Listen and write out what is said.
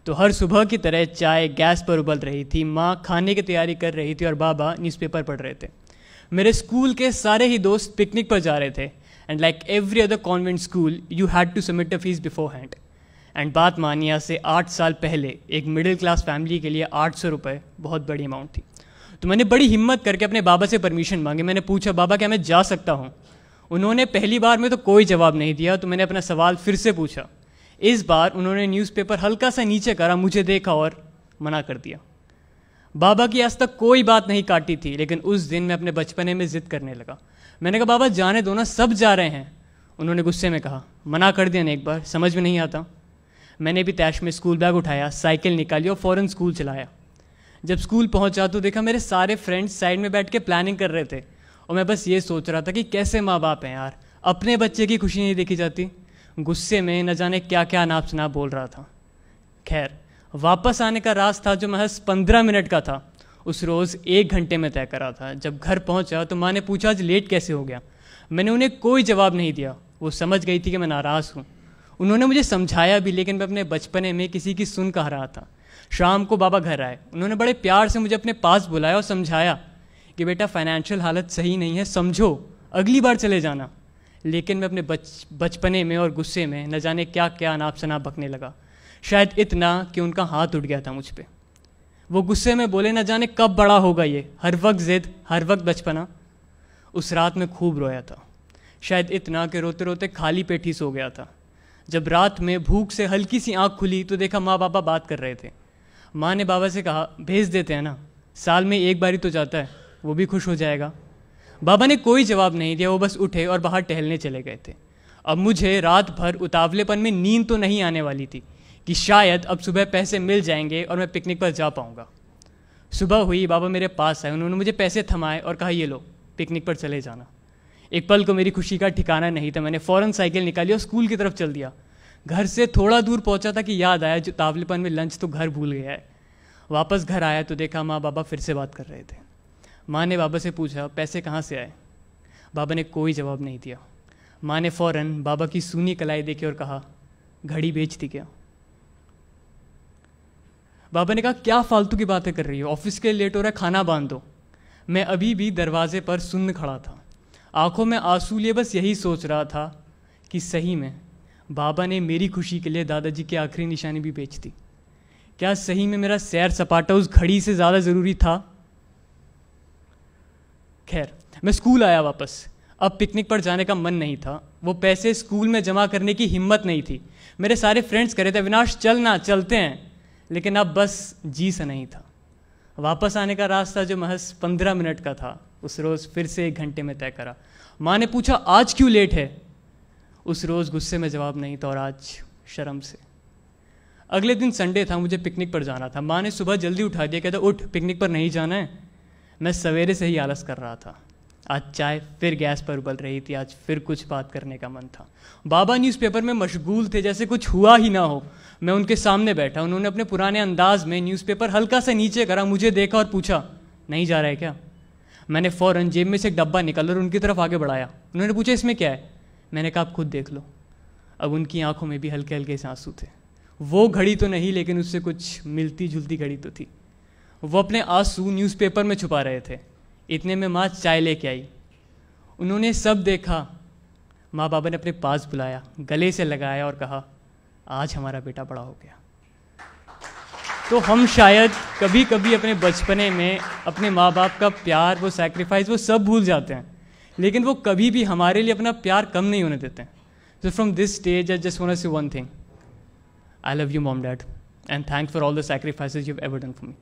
तो हर सुबह की तरह चाय गैस पर उबल रही थी, माँ खाने की तैयारी कर रही थी और बाबा न्यूज़पेपर पढ़ रहे थे। मेरे स्कूल के सारे ही दोस्त पिकनिक पर जा रहे थे and like every other convent school you had to submit a fees beforehand. And बात मानिए, आज से 8 साल पहले एक मिडिल क्लास फैमिली के लिए 800 रुपये बहुत बड़ी अमाउंट थी। तो मैंने बड़ी हिम्मत करके अपने बाबा से परमिशन मांगी। मैंने पूछा, बाबा क्या मैं जा सकता हूँ? उन्होंने पहली बार में तो कोई जवाब नहीं दिया। तो मैंने अपना सवाल फिर से पूछा। इस बार उन्होंने न्यूज़पेपर हल्का सा नीचे करा, मुझे देखा और मना कर दिया। बाबा की आज तक कोई बात नहीं काटी थी, लेकिन उस दिन मैं अपने बचपने में ज़िद करने लगा। मैंने कहा, बाबा जाने दो ना, सब जा रहे हैं। उन्होंने गुस्से में कहा, मना कर दिया ना एक बार, समझ में नहीं आता। मैंने भी तैश में स्कूल बैग उठाया, साइकिल निकाली और फ़ौरन स्कूल चलाया। जब स्कूल पहुंचा तो देखा मेरे सारे फ्रेंड्स साइड में बैठ के प्लानिंग कर रहे थे और मैं बस ये सोच रहा था कि कैसे माँ बाप हैं यार, अपने बच्चे की खुशी नहीं देखी जाती। गुस्से में न जाने क्या क्या नाप शनाप बोल रहा था। खैर, वापस आने का रास्ता जो महज 15 मिनट का था, उस रोज़ 1 घंटे में तय करा था। जब घर पहुंचा तो माँ ने पूछा, आज लेट कैसे हो गया? मैंने उन्हें कोई जवाब नहीं दिया। वो समझ गई थी कि मैं नाराज़ हूँ। उन्होंने मुझे समझाया भी, लेकिन मैं अपने बचपने में किसी की सुन कह रहा था। शाम को बाबा घर आए। उन्होंने बड़े प्यार से मुझे अपने पास बुलाया और समझाया कि बेटा फाइनेंशियल हालत सही नहीं है, समझो, अगली बार चले जाना। लेकिन मैं अपने बचपने में और गुस्से में न जाने क्या क्या अनाप शनाप बकने लगा। शायद इतना कि उनका हाथ उठ गया था मुझ पे। वो गुस्से में बोले, न जाने कब बड़ा होगा ये, हर वक्त ज़िद, हर वक्त बचपना। उस रात में खूब रोया था, शायद इतना कि रोते रोते खाली पेट ही सो गया था। जब रात में भूख से हल्की सी आँख खुली तो देखा माँ बाबा बात कर रहे थे। माँ ने बाबा से कहा, भेज देते हैं ना, साल में एक बार ही तो जाता है, वो भी खुश हो जाएगा। बाबा ने कोई जवाब नहीं दिया। वो बस उठे और बाहर टहलने चले गए थे। अब मुझे रात भर उतावलेपन में नींद तो नहीं आने वाली थी कि शायद अब सुबह पैसे मिल जाएंगे और मैं पिकनिक पर जा पाऊँगा। सुबह हुई, बाबा मेरे पास आए। उन्होंने मुझे पैसे थमाए और कहा, ये लो, पिकनिक पर चले जाना। एक पल को मेरी खुशी का ठिकाना नहीं था। मैंने फ़ौरन साइकिल निकाली और स्कूल की तरफ चल दिया। घर से थोड़ा दूर पहुंचा था कि याद आया, जो उतावलेपन में लंच तो घर भूल गया है। वापस घर आया तो देखा माँ बाबा फिर से बात कर रहे थे। माँ ने बाबा से पूछा, पैसे कहाँ से आए? बाबा ने कोई जवाब नहीं दिया। माँ ने फ़ौरन बाबा की सूनी कलाई देखी और कहा, घड़ी बेच दी क्या? बाबा ने कहा, क्या फालतू की बातें कर रही हो, ऑफिस के लिए लेट हो रहा है, खाना बांध दो। मैं अभी भी दरवाजे पर सुन्न खड़ा था, आंखों में आंसू लिए बस यही सोच रहा था कि सही में बाबा ने मेरी खुशी के लिए दादाजी की आखिरी निशानी भी बेच दी। क्या सही में मेरा सैर सपाटा उस घड़ी से ज़्यादा ज़रूरी था? खैर, मैं स्कूल आया वापस। अब पिकनिक पर जाने का मन नहीं था। वो पैसे स्कूल में जमा करने की हिम्मत नहीं थी। मेरे सारे फ्रेंड्स कह रहे थे, अविनाश चलना, चलते हैं, लेकिन अब बस जी सा नहीं था। वापस आने का रास्ता जो महज 15 मिनट का था, उस रोज़ फिर से 1 घंटे में तय करा। माँ ने पूछा, आज क्यों लेट है? उस रोज़ गुस्से में जवाब नहीं था और आज शर्म से। अगले दिन संडे था, मुझे पिकनिक पर जाना था। माँ ने सुबह जल्दी उठा दिया, कहता, उठ, पिकनिक पर नहीं जाना है। मैं सवेरे से ही आलस कर रहा था। आज चाय फिर गैस पर उबल रही थी। आज फिर कुछ बात करने का मन था। बाबा न्यूज़पेपर में मशगूल थे, जैसे कुछ हुआ ही ना हो। मैं उनके सामने बैठा। उन्होंने अपने पुराने अंदाज में न्यूज़पेपर हल्का सा नीचे करा, मुझे देखा और पूछा, नहीं जा रहा है क्या? मैंने फ़ौरन जेब में से एक डब्बा निकाला और उनकी तरफ आगे बढ़ाया। उन्होंने पूछा, इसमें क्या है? मैंने कहा, आप खुद देख लो। अब उनकी आंखों में भी हल्के हल्के से आंसू थे। वो घड़ी तो नहीं, लेकिन उससे कुछ मिलती जुलती घड़ी तो थी। वो अपने आंसू न्यूज़पेपर में छुपा रहे थे। इतने में माँ चाय लेके आई। उन्होंने सब देखा। माँ बाबा ने अपने पास बुलाया, गले से लगाया और कहा, आज हमारा बेटा बड़ा हो गया। तो हम शायद कभी कभी अपने बचपने में अपने माँ बाप का प्यार, वो सैक्रिफाइस, वो सब भूल जाते हैं, लेकिन वो कभी भी हमारे लिए अपना प्यार कम नहीं होने देते हैं। So from this stage, I just want to say one thing. I love you, Mom, Dad, and thanks for all the sacrifices you've ever done for me.